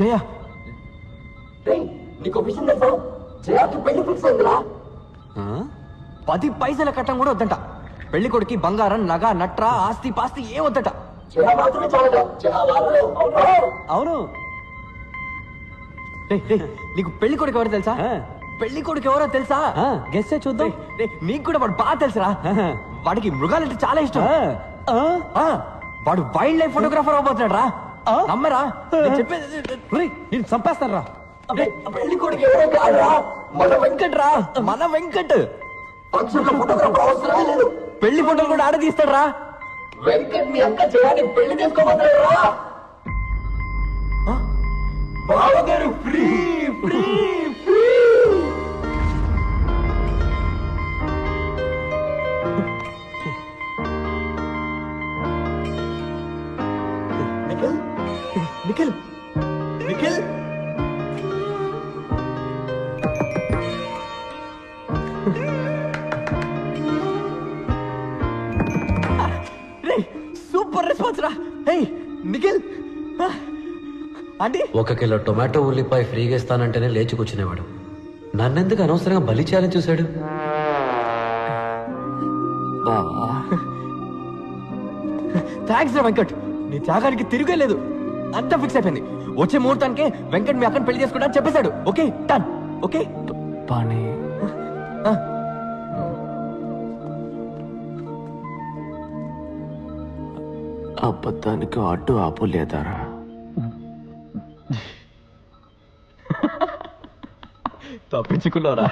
జయ నీకు విషయం తెలుసా? జయాకి పెళ్లి ఫిక్స్ అయిందిరా. 10 పైసల కట్టం కూడా వద్దంట. పెళ్లి కొడుకి బంగారం నగ నట్ర ఆస్తి పాస్తి ఏ వద్దట. అవును. నీకు పెళ్లి కొడుకు ఎవరో తెలుసా? పెళ్లి కొడుకు ఎవరో తెలుసా? గెస్ చూద్దాం. నీకు కూడా వాడు బాగా తెలుసురా. వాడికి మృగాలంటే చాలా ఇష్టం. వాడు వైల్డ్ లైఫ్ ఫోటోగ్రాఫర్ అవబోతున్నాడు రా. నమ్మరా? చెప్పేది నేను చంపేస్తాను రా. పెళ్లి కొడుకు ఎవరో కాదురా, మన వెంకట్ రా. మన వెంకట్ ఫోటోగ్రాఫర్ అవసరమే లేదు. పెళ్లి ఫోటోలు కూడా ఆడ తీస్తాడు రా. వెంకట్ మీ అక్క చేయాలి పెళ్లి చేసుకోమన్నాడు రా. బావగారు free free free. Nikhil Nikhil Nikhil super response రా. హే నిఖిల్ ఆంటీ. 1 కిలో టొమాటో ఉల్లిపాయ ఫ్రీగా ఇస్తానంటేనే లేచి కూర్చునేవాడు. నన్నెందుకు అనవసరంగా బలి చేయాలని చూశాడు? థ్యాంక్స్ రా వెంకట్. నీ త్యాగానికి తిరిగే లేదు. అంతా ఫిక్స్ అయిపోయింది. వచ్చే ముహూర్తానికి వెంకట్ మీ అక్కని పెళ్లి చేసుకుంటా చెప్పేశాడు. Okay done. ఓకే పానీ అబద్ధానికి అడ్డు ఆపు లేదారా? తప్పించుకున్నారా?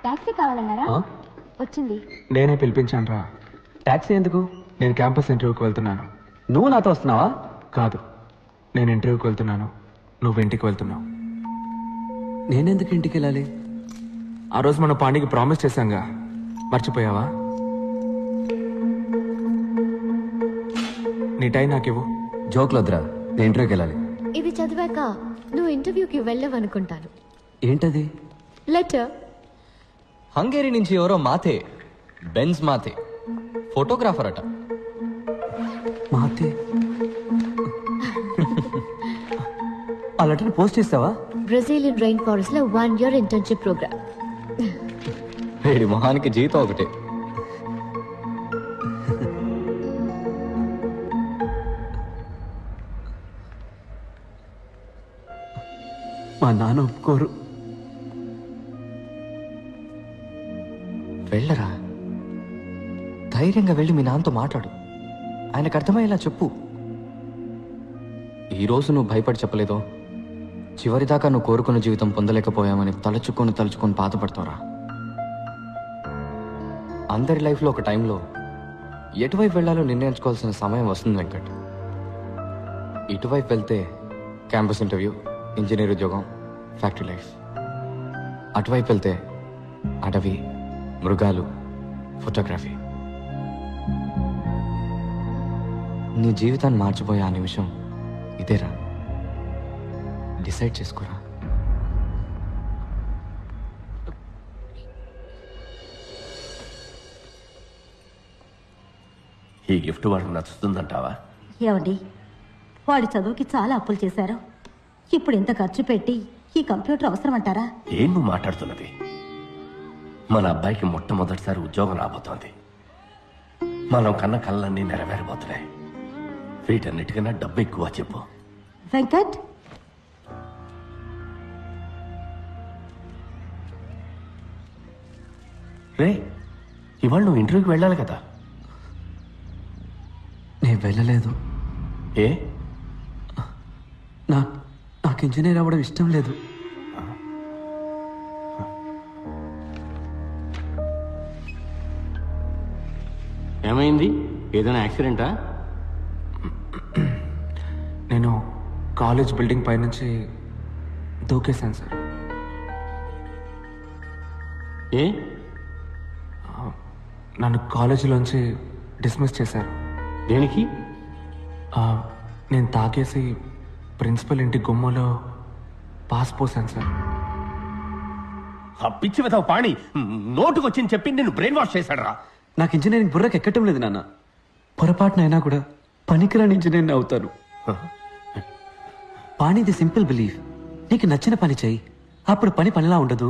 టాక్సీ కావాలన్నారా? వచ్చింది. నేనే పిలిపించాను రా. టాక్సీ ఎందుకు? నేను క్యాంపస్ ఇంటర్వ్యూకి వెళ్తున్నాను. నువ్వు నాతో వస్తున్నావా? కాదు, నేను ఇంటర్వ్యూకి వెళ్తున్నాను, నువ్వు ఇంటికి వెళ్తున్నావు. నేనెందుకు ఇంటికి వెళ్ళాలి? ఆ రోజు మనం పాండికి ప్రామిస్ చేశాంగా, మర్చిపోయావా? నీ టైం నాకివ్వు. జోక్లు వద్దురా, నేను ఇంటర్వ్యూకి వెళ్ళాలి. ఇది చదివాక నువ్వు ఇంటర్వ్యూకి వెళ్ళవనుకుంటాను. ఏంటది? లెటర్. హంగేరీ నుంచి ఎవరో మాతే, బెన్స్ మాతే, ఫోటోగ్రాఫర్ అట. మాతే ఆ లెటర్ పోస్ట్ చేస్తావా? బ్రెజిలియన్ రైన్ ఫారెస్ట్ లో 1 year ఇంటర్న్షిప్ ప్రోగ్రామ్. వేడి మొహానికి జీతం ఒకటే. మా నాన్న ఒప్పుకోరు. వెళ్ళరా, ధైర్యంగా వెళ్ళి మీ నాన్నతో మాట్లాడు. ఆయనకు అర్థమయ్యేలా చెప్పు. ఈరోజు నువ్వు భయపడి చెప్పలేదో, చివరిదాకా నువ్వు కోరుకున్న జీవితం పొందలేకపోయామని తలుచుకొని బాధపడతావురా. అందరి లైఫ్లో ఒక టైంలో ఎటువైపు వెళ్ళాలో నిర్ణయించుకోవాల్సిన సమయం వస్తుంది వెంకట్. ఇటువైపు వెళ్తే క్యాంపస్ ఇంటర్వ్యూ, ఇంజనీర్ ఉద్యోగం, ఫ్యాక్టరీ లైఫ్. అటువైపు వెళ్తే అడవి, మృగాలు, ఫోటోగ్రఫీ. నీ జీవితాన్ని మార్చిపోయే ఆ నిమిషం ఇదేరా. డిసైడ్ చేసుకోరా. ఈ గిఫ్ట్ వాడికి నచ్చుతుందంటావా? ఏమండి, వాడి చదువుకి చాలా అప్పులు చేశారు. ఇప్పుడు ఇంత ఖర్చు పెట్టి ఈ కంప్యూటర్ అవసరం అంటారా? ఏం నువ్వు మాట్లాడుతున్నది? మన అబ్బాయికి మొట్టమొదటిసారి ఉద్యోగం రాబోతోంది. మనం కన్న కళ్ళన్నీ నెరవేరబోతున్నాయి. వీటన్నిటికన్నా డబ్బు ఎక్కువ చెప్పు. వెంకట్, రే, ఇవాళ నువ్వు ఇంటర్వ్యూకి వెళ్ళాలి కదా? నేను వెళ్ళలేదు. ఏ? నాకు ఇంజనీర్ అవ్వడం ఇష్టం లేదు. ఏమైంది? ఏదైనా యాక్సిడెంటా? నేను కాలేజ్ బిల్డింగ్ పైనుంచి దూకేశాను సార్. ఏ? నన్ను కాలేజీలోంచి డిస్మిస్ చేశారు. దేనికి? నేను తాగేసి ప్రిన్సిపల్ ఇంటి గుమ్మలో పాస్ పోసాను సార్. ఆ పిచ్చి వెతవ పాణి నోటుకొచ్చింది చెప్పి నిన్ను బ్రెయిన్ వాష్ చేశాడు రా. నాకు ఇంజనీరింగ్ బుర్రకు ఎక్కటం లేదు నాన్న. పొరపాటునైనా కూడా పనికిరాని ఇంజనీర్ని అవుతాను. పాణిది సింపుల్ బిలీఫ్. నీకు నచ్చిన పని చెయ్యి, అప్పుడు పని పనిలా ఉండదు,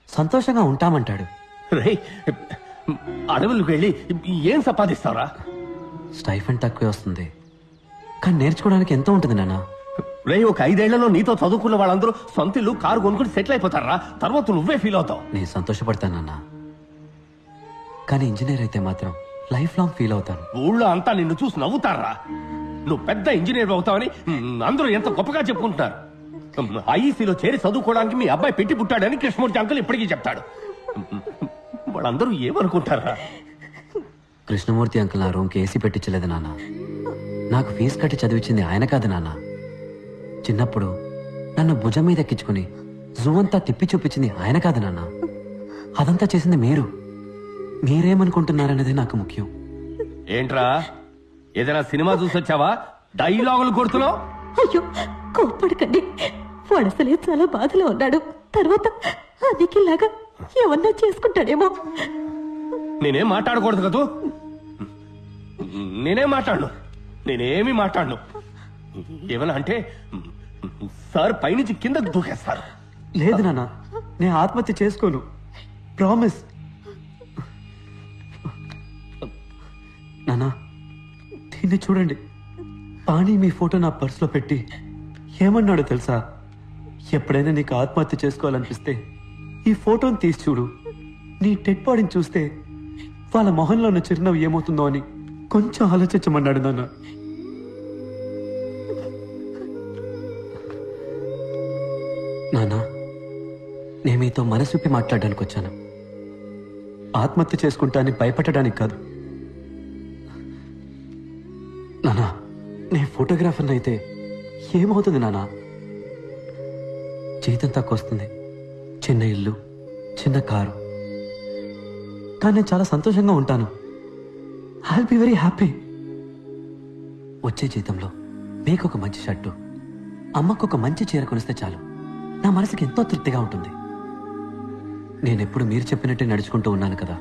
సంతోషంగా ఉంటామంటాడు. రేయ్, అడవులకు వెళ్ళి ఏం సంపాదిస్తావురా? స్టైఫండ్ తక్కువే వస్తుంది, కానీ నేర్చుకోవడానికి ఎంతో ఉంటుంది నాన్న. రేయ్, ఒక 5 ఏళ్లలో నీతో చదువుకున్న వాళ్ళందరూ సొంత ఇల్లు కారు కొనుక్కుని సెటిల్ అయిపోతారా. తర్వాత నువ్వే ఫీల్ అవుతావు. నేను సంతోషపడతానన్నా, కానీ ఇంజనీర్ అయితే మాత్రం లైఫ్ లాంగ్ ఫీల్ అవుతాను. ఊళ్ళో అంతా నిన్ను చూసి నవ్వుతారా. నువ్వు పెద్ద ఇంజనీర్ అవుతావని అందరూ ఎంత గొప్పగా చెప్పుకుంటున్నారు. ఐఈసీలో చేరి చదువుకోవడానికి మీ అబ్బాయి పెట్టి పుట్టాడని కృష్ణమూర్తి అంకుల్ ఇప్పటికీ చెప్తాడు. వాళ్ళందరూ ఏమనుకుంటారా? కృష్ణమూర్తి అంకుల్ నా రూమ్కి ఏసీ పెట్టించలేదు నాన్న. నాకు ఫీజు కట్టి చదివించింది ఆయన కాదు నాన్న. చిన్నప్పుడు నన్ను భుజం మీద ఎక్కించుకుని జూ అంతా తిప్పి చూపించింది ఆయన కాదు నాన్న. అదంతా చేసింది మీరు. మీరేమనుకుంటున్నారనేది నాకు ముఖ్యం. ఏంట్రా, ఏదైనా సినిమా చూసొచ్చావా? డైలాగులు కొడుతున్నావు? అయ్యో, కోప్పడకండి. వాడు అసలే చాలా బాధలో ఉన్నాడు. తర్వాత అదికిలాగా ఏమన్నా చేసుకుంటాడేమో. నేనేం మాట్లాడకూడదు కదూ. నేనేం మాట్లాడను, నేనేమి మాట్లాడను. ఏమన్నా అంటే సార్ పైనుంచి కిందకు దూకేస్తారు. లేదు నాన్న, నేను ఆత్మహత్య చేసుకోను, ప్రామిస్. నాన్న, దీన్ని చూడండి. పాణి మీ ఫోటో నా పర్సులో పెట్టి ఏమన్నాడో తెలుసా? ఎప్పుడైనా నీకు ఆత్మహత్య చేసుకోవాలనిపిస్తే ఈ ఫోటోని తీసి చూడు. నీ డెడ్ బాడీని చూస్తే వాళ్ళ మొహంలో ఉన్న చిరునవ్వు ఏమవుతుందో అని కొంచెం ఆలోచించమన్నాడు నాన్న. నాన్న, నేను మీతో మనసు విప్పి మాట్లాడడానికి వచ్చాను. ఆత్మహత్య చేసుకుంటానని భయపడడానికి కాదు. నానా, నేను ఫోటోగ్రాఫర్ని అయితే ఏమవుతుంది నానా? జీతం తక్కువ వస్తుంది, చిన్న ఇల్లు, చిన్న కారు, కానీ నేను చాలా సంతోషంగా ఉంటాను. I'll be very happy. వచ్చే జీతంలో మీకు ఒక మంచి షర్టు, అమ్మకు ఒక మంచి చీర కొనిస్తే చాలు, నా మనసుకి ఎంతో తృప్తిగా ఉంటుంది. నేనెప్పుడు మీరు చెప్పినట్టే నడుచుకుంటూ ఉన్నాను కదా.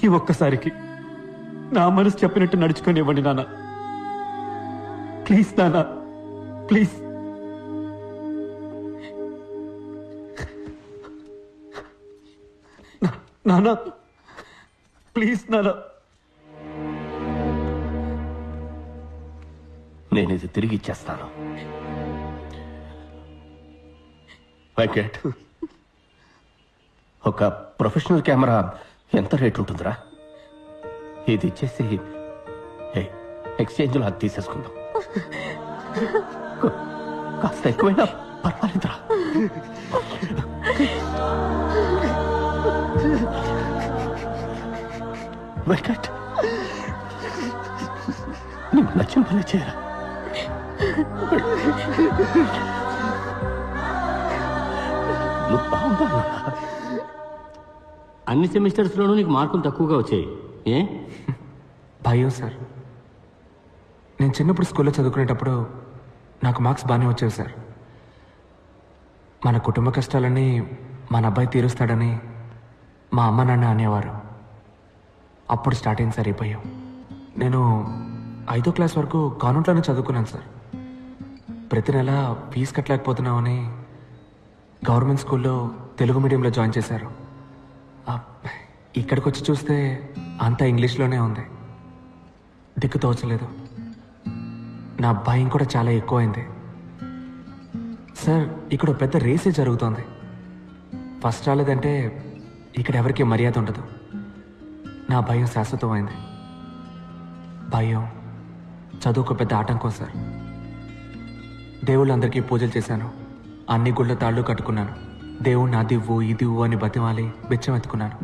ఈ ఒక్కసారికి నా మనసు చెప్పినట్టు నడుచుకొని నాన్న. ప్లీజ్ నాన్న, ప్లీజ్. నాన్న, ప్లీజ్ నాన్న. నేను ఇది తిరిగి ఇచ్చేస్తాను. వెంకట్, ఒక ప్రొఫెషనల్ కెమెరా ఎంత రేట్ ఉంటుందిరా? ఇది ఇచ్చేసి ఎక్స్చేంజ్లో అది తీసేసుకుందాం. కాస్త ఎక్కువైనా పర్వాలేదురా. వెంకట్, నీకు నచ్చిన పని చేయరా. నువ్వు బాగుంటావు. అన్ని సెమిస్టర్స్లోనూ నీకు మార్కులు తక్కువగా వచ్చాయి. ఏ? భయం సార్. నేను చిన్నప్పుడు స్కూల్లో చదువుకునేటప్పుడు నాకు మార్క్స్ బాగానే వచ్చేవి సార్. మన కుటుంబ కష్టాలన్నీ మన అబ్బాయి తీరుస్తాడని మా అమ్మ నాన్న అనేవారు. అప్పుడు స్టార్ట్ అయింది సార్ ఈ భయం. నేను 5వ క్లాస్ వరకు కాన్వెంట్లోనే చదువుకున్నాను సార్. ప్రతి నెల ఫీజు కట్టలేకపోతున్నామని గవర్నమెంట్ స్కూల్లో తెలుగు మీడియంలో జాయిన్ చేశారు. ఇక్కడికి వచ్చి చూస్తే అంతా ఇంగ్లీష్లోనే ఉంది. దిక్కు తోచలేదు. నా భయం కూడా చాలా ఎక్కువైంది సార్. ఇక్కడ పెద్ద రేసే జరుగుతోంది. ఫస్ట్ రాలేదంటే ఇక్కడ ఎవరికి మర్యాద ఉండదు. నా భయం శాశ్వతమైంది. భయం చదువుకు పెద్ద ఆటంకం సార్. దేవుళ్ళందరికీ పూజలు చేశాను, అన్ని గుళ్ళ తాళ్ళు కట్టుకున్నాను. దేవుణ్ణి అదివ్వు ఇదివ్వు అని బతిమాలి బిచ్చం ఎత్తుకున్నాను.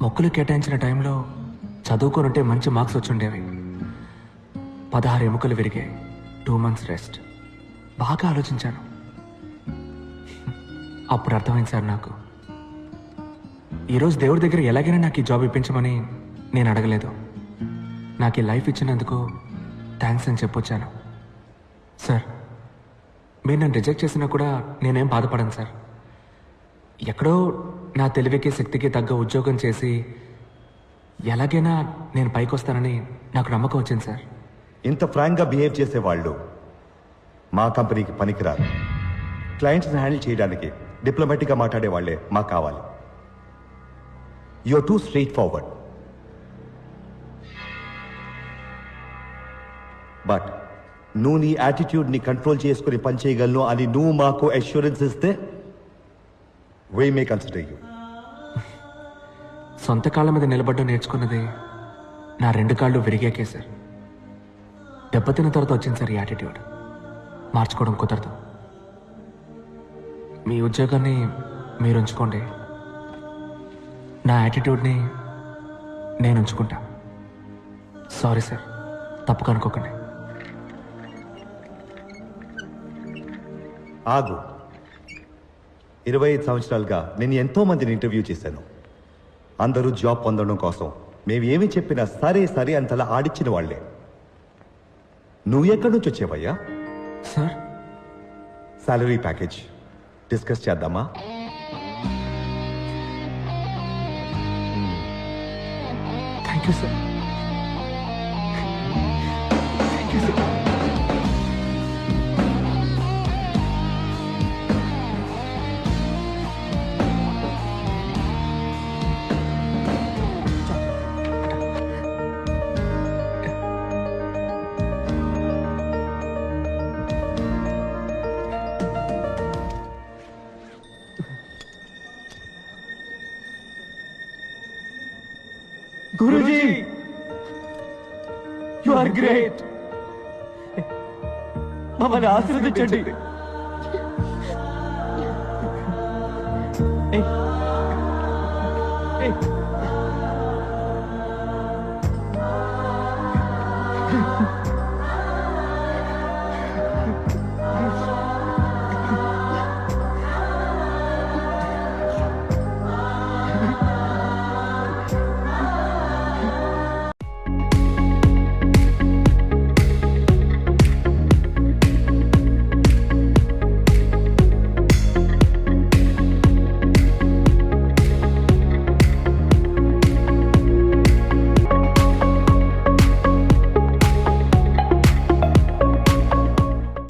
మొక్కులు కేటాయించిన టైంలో చదువుకోనుంటే మంచి మార్క్స్ వచ్చుండేవి. 16 ఎముకలు విరిగాయి, 2 months రెస్ట్. బాగా ఆలోచించాను. అప్పుడు అర్థమైంది సార్ నాకు, ఈరోజు దేవుడి దగ్గర ఎలాగైనా నాకు ఈ జాబ్ ఇప్పించమని నేను అడగలేదు. నాకు ఈ లైఫ్ ఇచ్చినందుకు థ్యాంక్స్ అని చెప్పొచ్చాను. సార్, మీరు నన్ను రిజెక్ట్ చేసినా కూడా నేనేం బాధపడను సార్. ఎక్కడో నా తెలివికి శక్తికి తగ్గ ఉద్యోగం చేసి ఎలాగైనా నేను పైకి వస్తానని నాకు నమ్మకం వచ్చింది సార్. ఇంత ఫ్రాంక్గా బిహేవ్ చేసేవాళ్ళు మా కంపెనీకి పనికిరారు. క్లయింట్స్ని హ్యాండిల్ చేయడానికి డిప్లొమాటిక్గా మాట్లాడే వాళ్ళే మాకు కావాలి. You are too straightforward. But నువ్వు నీ యాటిట్యూడ్ని కంట్రోల్ చేసుకుని పనిచేయగలను అని నువ్వు మాకు అష్యూరెన్స్ ఇస్తే వీ మే కన్సిడర్ యూ. సొంత కాళ్ళ మీద నిలబడ్డం నేర్చుకున్నది నా 2 కాళ్ళు విరిగాకే సార్. దెబ్బతిన్న తర్వాత వచ్చింది సార్ ఈ యాటిట్యూడ్. మార్చుకోవడం కుదరదు. మీ ఉద్యోగాన్ని మీరు ఉంచుకోండి, నా యాటిట్యూడ్ని నేను ఉంచుకుంటా. సారీ సార్, తప్పుగా అనుకోకండి. ఆగు. 25 సంవత్సరాలుగా నేను ఎంతో మందిని ఇంటర్వ్యూ చేశాను. అందరూ జాబ్ పొందడం కోసం మేము ఏమి చెప్పినా సరే సరే అంతలా ఆడిచ్చిన వాళ్లే. నువ్వు ఎక్కడి నుంచి వచ్చావయ్యా? సార్, సాలరీ ప్యాకేజ్ డిస్కస్ చేద్దామా? Thank you sir. Thank you sir. Guruji, you are great. మమ్మల్ని ఆశీర్వదించండి. ఏయ్, ఏయ్,